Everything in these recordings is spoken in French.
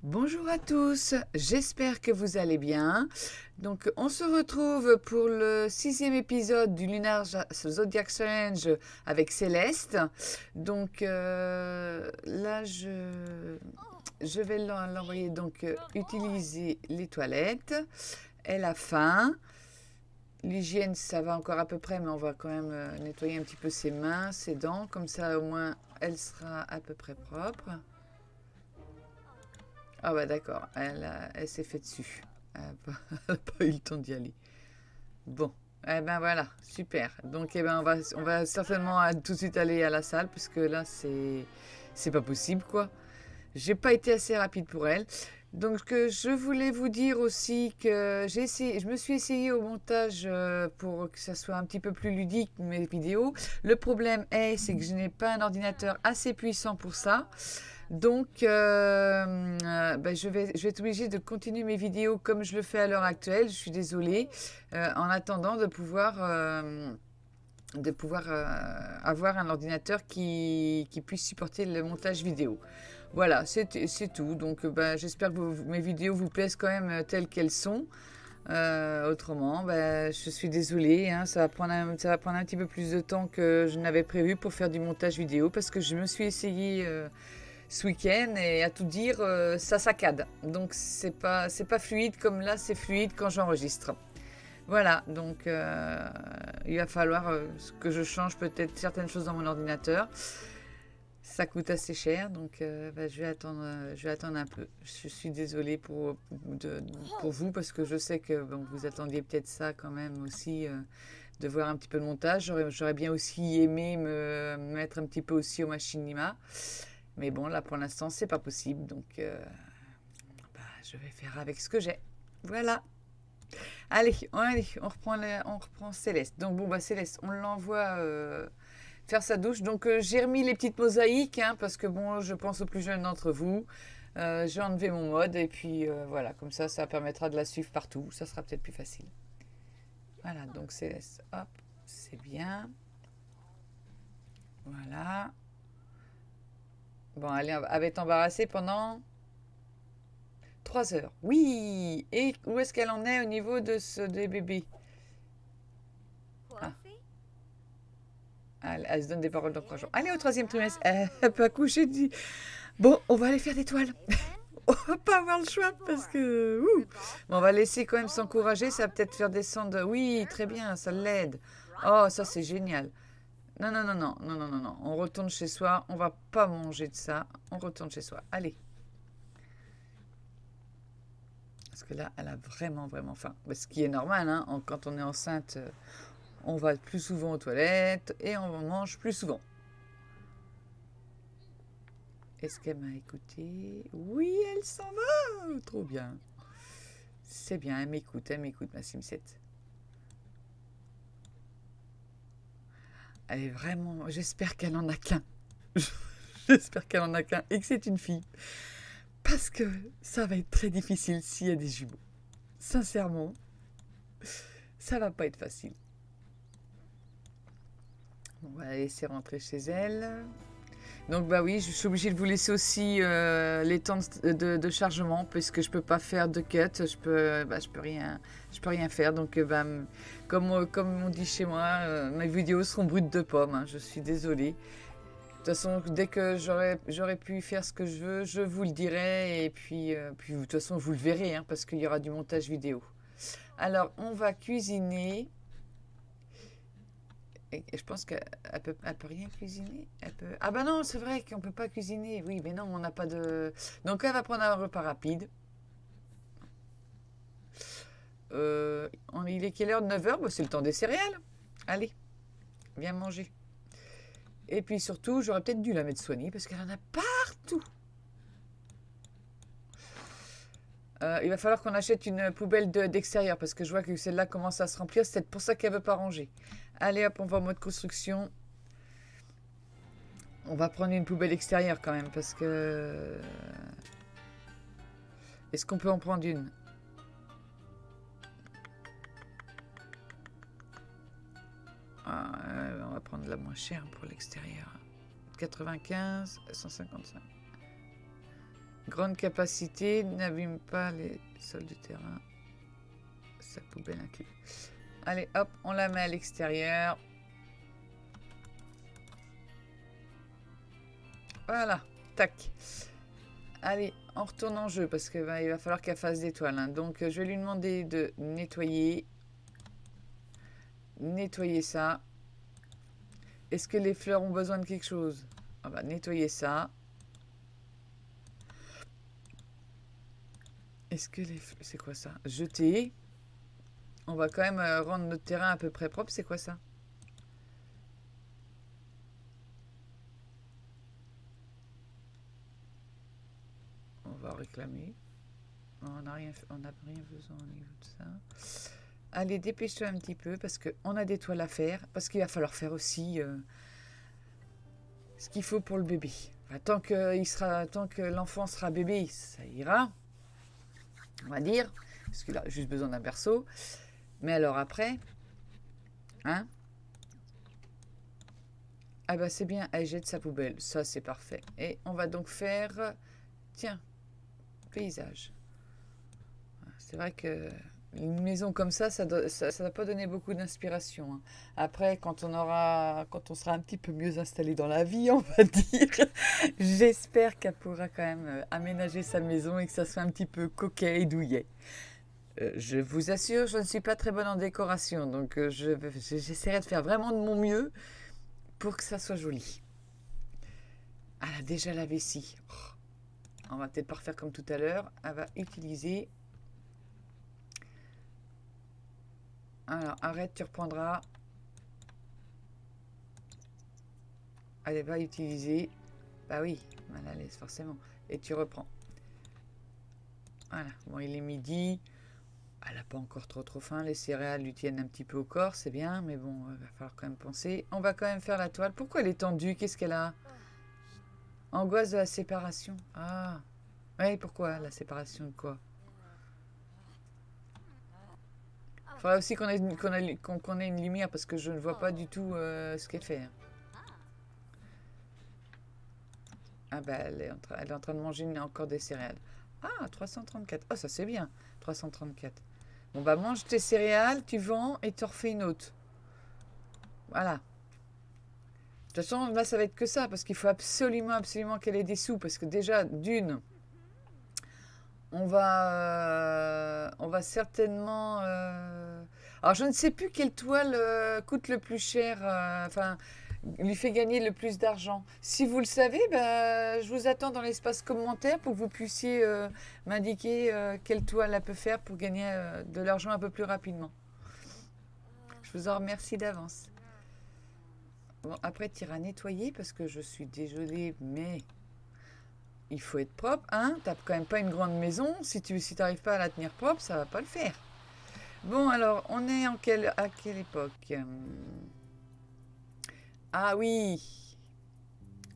Bonjour à tous, j'espère que vous allez bien. Donc, on se retrouve pour le 6e épisode du Lunar Zodiac Challenge avec Céleste. Donc, là, je vais l'envoyer utiliser les toilettes. Elle a faim. L'hygiène, ça va encore à peu près, mais on va quand même nettoyer un petit peu ses mains, ses dents. Comme ça, au moins, elle sera à peu près propre. Ah bah d'accord, elle s'est fait dessus. Elle n'a pas eu le temps d'y aller. Bon, eh ben voilà, super. Donc eh ben on va certainement tout de suite aller à la salle puisque là c'est pas possible quoi. J'ai pas été assez rapide pour elle. Donc je voulais vous dire aussi que je me suis essayée au montage pour que ça soit un petit peu plus ludique mes vidéos. Le problème c'est que je n'ai pas un ordinateur assez puissant pour ça. Donc, ben, je vais être obligée de continuer mes vidéos comme je le fais à l'heure actuelle. Je suis désolée. En attendant de pouvoir avoir un ordinateur qui puisse supporter le montage vidéo. Voilà, c'est tout. Donc, ben, j'espère que mes vidéos vous plaisent quand même telles qu'elles sont. Autrement, ben, je suis désolée, hein, ça va prendre un petit peu plus de temps que je n'avais prévu pour faire du montage vidéo parce que je me suis essayée ce week-end et à tout dire, ça saccade. Donc c'est pas fluide comme là, c'est fluide quand j'enregistre. Voilà, donc il va falloir que je change peut-être certaines choses dans mon ordinateur. Ça coûte assez cher, donc bah, je vais attendre un peu. Je suis désolée pour vous parce que je sais que bon, vous attendiez peut-être ça quand même aussi, de voir un petit peu de montage. J'aurais bien aussi aimé me mettre un petit peu aussi au machinima. Mais bon, là pour l'instant, c'est pas possible. Donc, bah, je vais faire avec ce que j'ai. Voilà. Allez, on reprend Céleste. Donc, bon, bah, Céleste, on l'envoie faire sa douche. Donc, j'ai remis les petites mosaïques, hein, parce que bon, je pense aux plus jeunes d'entre vous. J'ai enlevé mon mode et puis voilà, comme ça permettra de la suivre partout. Ça sera peut-être plus facile. Voilà, donc Céleste, hop, c'est bien. Voilà. Bon, elle va être embarrassée pendant 3 heures. Oui. Et où est-ce qu'elle en est au niveau des bébés? Ah, elle se donne des paroles d'encouragement. Allez, au 3e trimestre, elle peut accoucher. Bon, on va aller faire des toiles. On va pas avoir le choix parce que... Bon, on va laisser quand même s'encourager. Ça va peut-être faire descendre... Oui, très bien, ça l'aide. Oh, ça c'est génial. Non, non, non, non, non, non, non, non. On retourne chez soi. On va pas manger de ça. On retourne chez soi. Allez. Parce que là, elle a vraiment, vraiment faim. Ce qui est normal, hein. Quand on est enceinte, on va plus souvent aux toilettes et on mange plus souvent. Est-ce qu'elle m'a écouté? Oui, elle s'en va. Trop bien. C'est bien, elle m'écoute, ma Simsette. Elle est vraiment... J'espère qu'elle en a qu'un. J'espère qu'elle en a qu'un et que c'est une fille. Parce que ça va être très difficile s'il y a des jumeaux. Sincèrement, ça va pas être facile. On va la laisser rentrer chez elle. Donc bah oui, je suis obligée de vous laisser aussi les temps de chargement puisque je peux pas faire de cut, je peux rien faire. Donc comme on dit chez moi, mes vidéos seront brutes de pommes, hein, je suis désolée. De toute façon, dès que j'aurai pu faire ce que je veux, je vous le dirai et puis de toute façon vous le verrez, hein, parce qu'il y aura du montage vidéo. Alors on va cuisiner. Et je pense qu'elle peut rien cuisiner. Ah bah non, c'est vrai qu'on peut pas cuisiner. Oui, mais non, on n'a pas de... Donc elle va prendre un repas rapide. Il est quelle heure? 9 heures. Bah, c'est le temps des céréales. Allez, viens manger. Et puis surtout, j'aurais peut-être dû la mettre soignée parce qu'elle en a partout. Il va falloir qu'on achète une poubelle d'extérieur parce que je vois que celle-là commence à se remplir. C'est peut-être pour ça qu'elle veut pas ranger. Allez hop, on va en mode construction. On va prendre une poubelle extérieure quand même parce que... Est-ce qu'on peut en prendre une? On va prendre la moins chère pour l'extérieur. 95, 155. Grande capacité, n'abîme pas les sols du terrain. Sa poubelle inclus. Allez, hop, on la met à l'extérieur. Voilà, tac. Allez, on retourne en jeu parce qu'il va falloir qu'elle fasse des toiles. Hein. Donc, je vais lui demander de nettoyer. Nettoyer ça. Est-ce que les fleurs ont besoin de quelque chose? On va nettoyer ça. Est-ce que les... C'est quoi ça? Jeter. On va quand même rendre notre terrain à peu près propre. C'est quoi ça? On va réclamer. On n'a rien besoin au niveau de ça. Allez, dépêche-toi un petit peu parce qu'on a des toiles à faire. Parce qu'il va falloir faire aussi ce qu'il faut pour le bébé. Enfin, tant que l'enfant sera bébé, ça ira. On va dire. Parce qu'il a juste besoin d'un berceau. Mais alors après, hein? Ah bah c'est bien, elle jette sa poubelle. Ça, c'est parfait. Et on va donc faire... Tiens, paysage. C'est vrai que une maison comme ça va pas donner beaucoup d'inspiration. Hein. Après, quand on sera un petit peu mieux installé dans la vie, on va dire, j'espère qu'elle pourra quand même aménager sa maison et que ça soit un petit peu coquet et douillet. Je vous assure, je ne suis pas très bonne en décoration, donc j'essaierai de faire vraiment de mon mieux pour que ça soit joli. Elle a déjà la vessie. On va peut-être pas refaire comme tout à l'heure. Elle va utiliser... Alors, arrête, tu reprendras. Allez, va utiliser. Bah oui, mal à l'aise, forcément. Et tu reprends. Voilà, bon, il est midi. Elle n'a pas encore trop faim. Les céréales lui tiennent un petit peu au corps, c'est bien. Mais bon, il va falloir quand même penser. On va quand même faire la toile. Pourquoi elle est tendue? Qu'est-ce qu'elle a? Angoisse de la séparation. Ah, oui, pourquoi la séparation de quoi? Il faudra aussi qu'on ait une lumière parce que je ne vois pas du tout ce qu'elle fait. Ah bah elle est en train de manger encore des céréales. Ah, 334. Oh, ça c'est bien. 334. Bon bah mange tes céréales, tu vends et tu en refais une autre. Voilà. De toute façon, là ça va être que ça parce qu'il faut absolument qu'elle ait des sous parce que déjà, d'une... On va certainement... Alors, je ne sais plus quelle toile coûte le plus cher, enfin, lui fait gagner le plus d'argent. Si vous le savez, je vous attends dans l'espace commentaire pour que vous puissiez m'indiquer quelle toile elle peut faire pour gagner de l'argent un peu plus rapidement. Je vous en remercie d'avance. Bon, après, tu iras nettoyer parce que je suis désolée, mais... Il faut être propre, hein? T'as quand même pas une grande maison. Si t'arrives pas à la tenir propre, ça va pas le faire. Bon, alors, on est à quelle époque? Ah oui,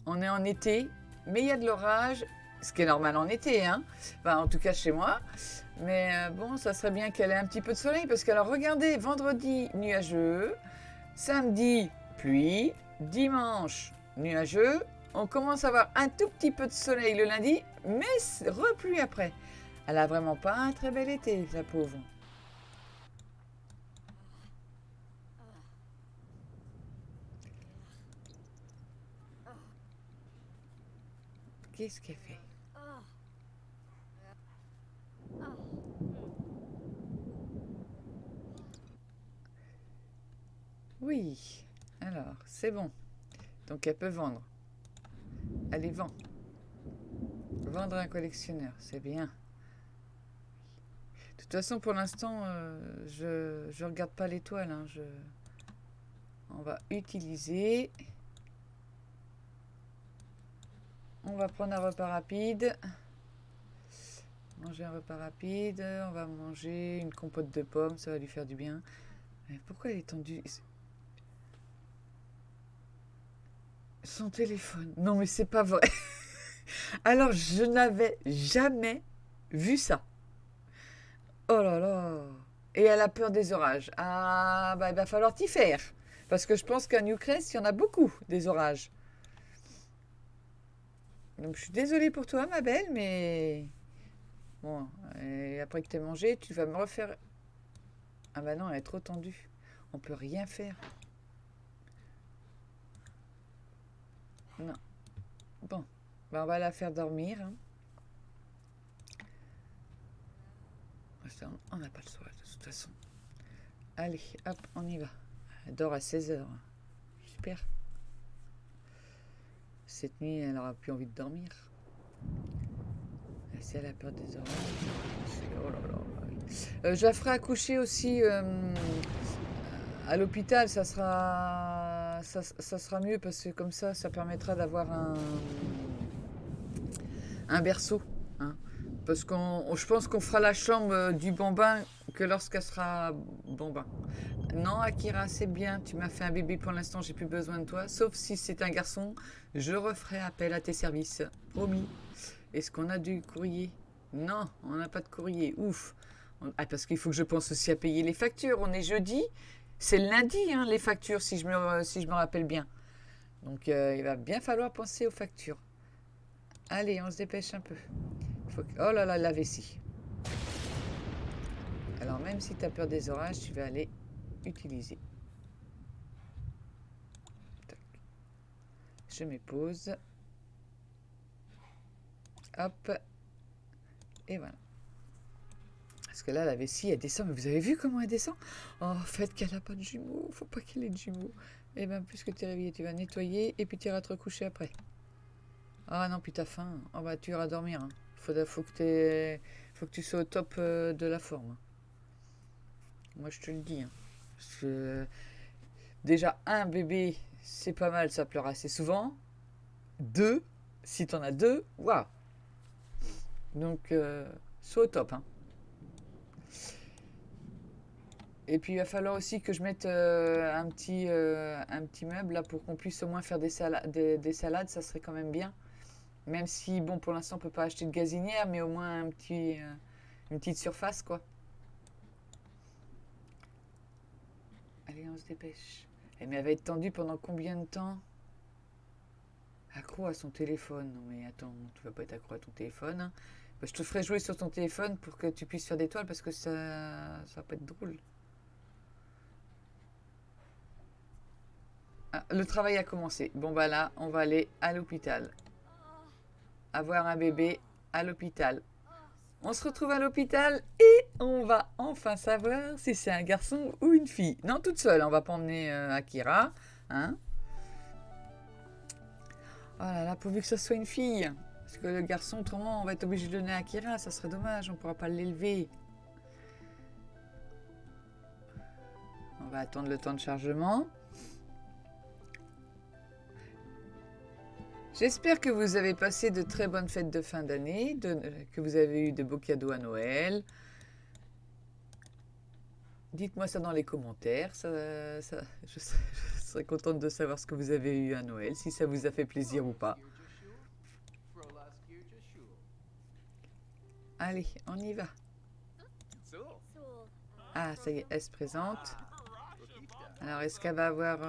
on est en été, mais il y a de l'orage, ce qui est normal en été, hein? Enfin, en tout cas chez moi. Mais bon, ça serait bien qu'elle ait un petit peu de soleil, parce que alors, regardez, vendredi, nuageux, samedi, pluie, dimanche, nuageux. On commence à avoir un tout petit peu de soleil le lundi, mais repluie après. Elle a vraiment pas un très bel été, la pauvre. Qu'est-ce qu'elle fait? Oui, alors, c'est bon. Donc elle peut vendre. Allez, vend. Vendre un collectionneur, c'est bien. De toute façon, pour l'instant, je regarde pas l'étoile. Hein, on va utiliser. On va prendre un repas rapide. Manger un repas rapide. On va manger une compote de pommes, ça va lui faire du bien. Mais pourquoi elle est tendue? Son téléphone. Non, mais c'est pas vrai. Alors, je n'avais jamais vu ça. Oh là là. Et elle a peur des orages. Ah, bah, il va falloir t'y faire. Parce que je pense qu'à Newcrest, il y en a beaucoup, des orages. Donc, je suis désolée pour toi, ma belle, mais... Bon, et après que tu aies mangé, tu vas me refaire... Ah bah non, elle est trop tendue. On peut rien faire. Non. Bon, bah on va la faire dormir. Hein. On n'a pas le choix, de toute façon. Allez, hop, on y va. Elle dort à 16 heures. Super. Cette nuit, elle aura plus envie de dormir. Si elle a peur des orages. Oh là là. Je la ferai accoucher aussi à l'hôpital. Ça sera mieux parce que comme ça permettra d'avoir un berceau. Hein. Parce que je pense qu'on fera la chambre du bambin que lorsqu'elle sera bambin. Non, Akira, c'est bien. Tu m'as fait un bébé pour l'instant, j'ai plus besoin de toi. Sauf si c'est un garçon, je referai appel à tes services. Promis. Est-ce qu'on a du courrier? Non, on n'a pas de courrier. Ouf. Ah, parce qu'il faut que je pense aussi à payer les factures. On est jeudi. C'est le lundi, hein, les factures, si je me rappelle bien. Donc, il va bien falloir penser aux factures. Allez, on se dépêche un peu. Oh là là, la vessie. Alors, même si tu as peur des orages, tu vas aller utiliser. Tac. Je mets pause. Hop. Et voilà. Parce que là, la vessie, elle descend. Mais vous avez vu comment elle descend? Oh, en fait, qu'elle n'a pas de jumeaux. Faut pas qu'elle ait de jumeaux. Et bien, puisque tu es réveillé, tu vas nettoyer et puis tu iras te recoucher après. Ah non, puis t'as faim. Oh bah, tu iras dormir. Hein. Faut que tu sois au top de la forme. Moi, je te le dis. Hein. Parce que déjà, un bébé, c'est pas mal, ça pleure assez souvent. Deux, si t'en as deux, waouh. Donc, sois au top. Hein. Et puis il va falloir aussi que je mette un petit meuble là pour qu'on puisse au moins faire des salades, ça serait quand même bien. Même si, bon, pour l'instant on peut pas acheter de gazinière, mais au moins une petite surface quoi. Allez, on se dépêche. Mais elle va être tendue pendant combien de temps? Accro à son téléphone. Non mais attends, tu vas pas être accro à ton téléphone. Hein. Bah, je te ferai jouer sur ton téléphone pour que tu puisses faire des toiles parce que ça va pas être drôle. Ah, le travail a commencé. Bon bah là, on va aller à l'hôpital. Avoir un bébé à l'hôpital. On se retrouve à l'hôpital et on va enfin savoir si c'est un garçon ou une fille. Non, toute seule, on va pas emmener Akira. Hein? Oh là là, pourvu que ce soit une fille. Parce que le garçon, autrement, on va être obligé de donner à Akira. Ça serait dommage, on pourra pas l'élever. On va attendre le temps de chargement. J'espère que vous avez passé de très bonnes fêtes de fin d'année, que vous avez eu de beaux cadeaux à Noël. Dites-moi ça dans les commentaires. Je serais contente de savoir ce que vous avez eu à Noël, si ça vous a fait plaisir ou pas. Allez, on y va. Ah, ça y est, elle se présente. Alors, est-ce qu'elle va avoir...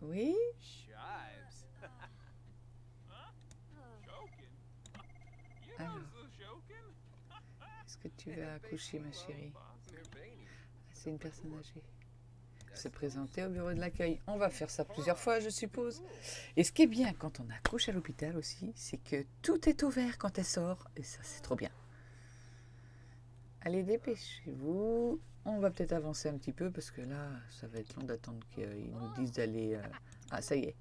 Oui? Alors, est-ce que tu vas accoucher, ma chérie? C'est une personne âgée. Se présenter au bureau de l'accueil. On va faire ça plusieurs fois, je suppose. Et ce qui est bien quand on accouche à l'hôpital aussi, c'est que tout est ouvert quand elle sort. Et ça, c'est trop bien. Allez, dépêchez-vous. On va peut-être avancer un petit peu parce que là, ça va être long d'attendre qu'ils nous disent d'aller... Ah, ça y est.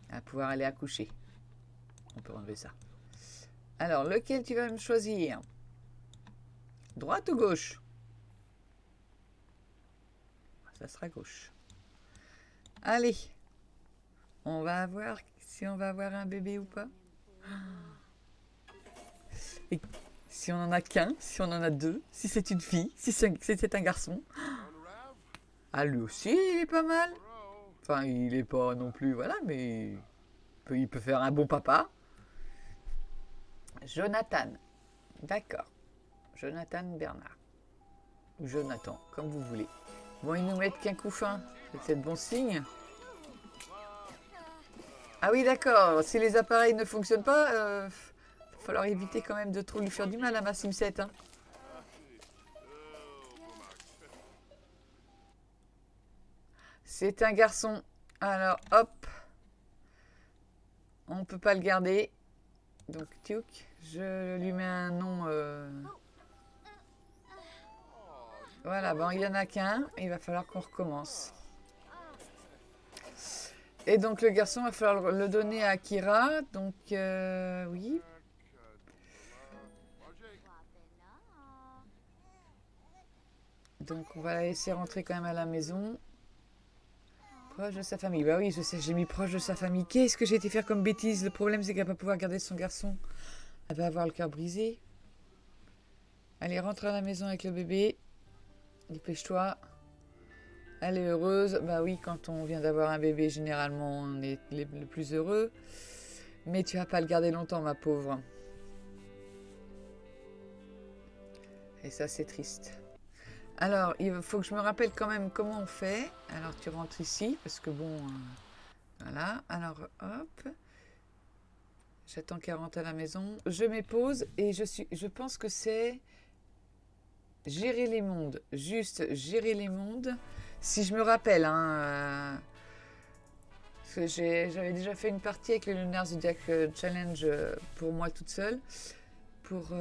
À pouvoir aller accoucher. On peut enlever ça. Alors, lequel tu vas me choisir? Droite ou gauche? Ça sera gauche. Allez. On va voir si on va avoir un bébé ou pas. Et si on en a qu'un, si on en a deux, si c'est une fille, si c'est un garçon. Ah, lui aussi, il est pas mal. Enfin, il est pas non plus, voilà, mais il peut faire un bon papa. Jonathan. D'accord. Jonathan Bernard. Ou Jonathan, comme vous voulez. Bon, ils nous mettent qu'un couffin. C'est peut-être bon signe. Ah oui, d'accord. Si les appareils ne fonctionnent pas, il va falloir éviter quand même de trop lui faire du mal à ma Simset. Hein. C'est un garçon. Alors, hop. On ne peut pas le garder. Donc, tiouk. Je lui mets un nom. Voilà, bon, il n'y en a qu'un. Il va falloir qu'on recommence. Et donc, le garçon, il va falloir le donner à Akira. Donc, oui. Donc, on va la laisser rentrer quand même à la maison. Proche de sa famille. Bah oui, je sais, j'ai mis proche de sa famille. Qu'est-ce que j'ai été faire comme bêtise? Le problème, c'est qu'elle va pas pouvoir garder son garçon. Elle va avoir le cœur brisé. Allez, rentre à la maison avec le bébé. Dépêche-toi. Elle est heureuse. Bah oui, quand on vient d'avoir un bébé, généralement, on est le plus heureux. Mais tu vas pas le garder longtemps, ma pauvre. Et ça, c'est triste. Alors, il faut que je me rappelle quand même comment on fait. Alors, tu rentres ici, parce que bon... voilà. Alors, hop. J'attends qu'elle rentre à la maison. Je m'épose et je pense que c'est... gérer les mondes. Juste gérer les mondes. Si je me rappelle, hein... parce que j'avais déjà fait une partie avec le Lunar Zodiac Challenge pour moi toute seule. Pour...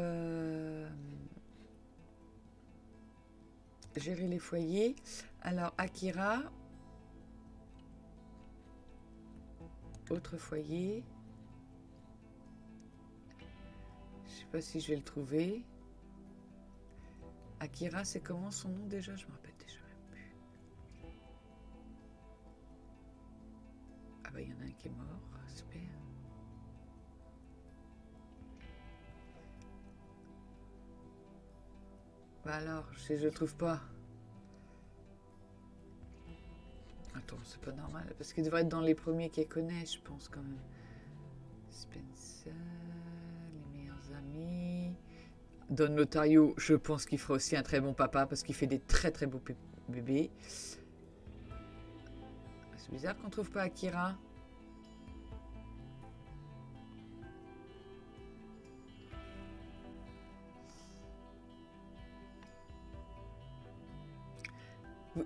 gérer les foyers. Alors, Akira. Autre foyer. Je sais pas si je vais le trouver. Akira, c'est comment son nom déjà? Je me rappelle déjà même plus. Ah bah, il y en a un qui est mort. Super. Bah alors, je le trouve pas. Attends, c'est pas normal. Parce qu'il devrait être dans les premiers qu'elle connaît, je pense quand même. Spencer, les meilleurs amis. Don Lotario, je pense qu'il fera aussi un très bon papa parce qu'il fait des très très beaux bébés. C'est bizarre qu'on trouve pas Akira.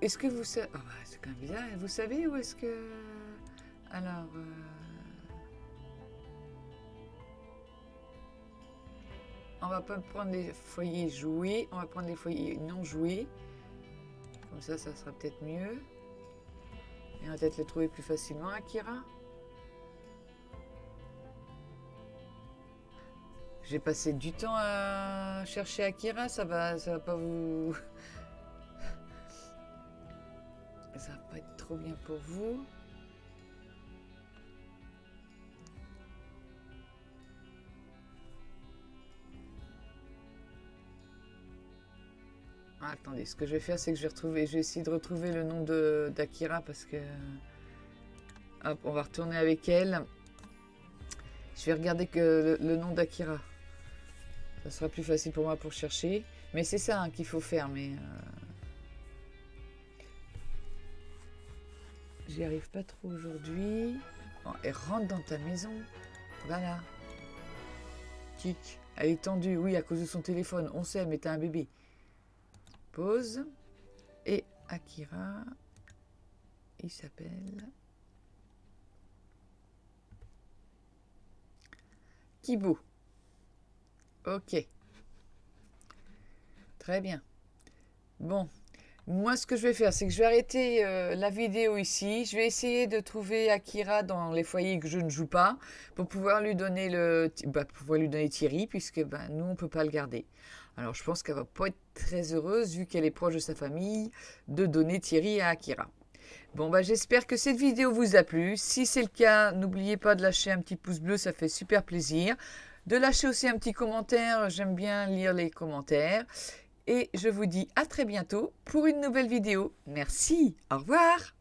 Est-ce que vous savez... Oh bah, c'est quand même bizarre. Vous savez où est-ce que... Alors... on va pas prendre les foyers joués. On va prendre les foyers non joués. Comme ça, ça sera peut-être mieux. Et on va peut-être le trouver plus facilement, Akira. J'ai passé du temps à chercher Akira. Ça va pas vous... ça va pas être trop bien pour vous. Ah, attendez, ce que je vais faire, c'est que je vais essayer de retrouver le nom d'Akira parce que... hop, on va retourner avec elle. Je vais regarder que le nom d'Akira. Ça sera plus facile pour moi pour chercher. Mais c'est ça hein, qu'il faut faire, mais... j'y arrive pas trop aujourd'hui. Bon, elle rentre dans ta maison. Voilà. Tic. Elle est tendue, oui, à cause de son téléphone. On sait, mais t'as un bébé. Pause. Et Akira, il s'appelle Kibo. Ok. Très bien. Bon. Moi, ce que je vais faire, c'est que je vais arrêter la vidéo ici. Je vais essayer de trouver Akira dans les foyers que je ne joue pas pour pouvoir lui donner Thierry, puisque nous, on ne peut pas le garder. Alors, je pense qu'elle va pas être très heureuse, vu qu'elle est proche de sa famille, de donner Thierry à Akira. Bon, j'espère que cette vidéo vous a plu. Si c'est le cas, n'oubliez pas de lâcher un petit pouce bleu, ça fait super plaisir. De lâcher aussi un petit commentaire, j'aime bien lire les commentaires. Et je vous dis à très bientôt pour une nouvelle vidéo. Merci, au revoir.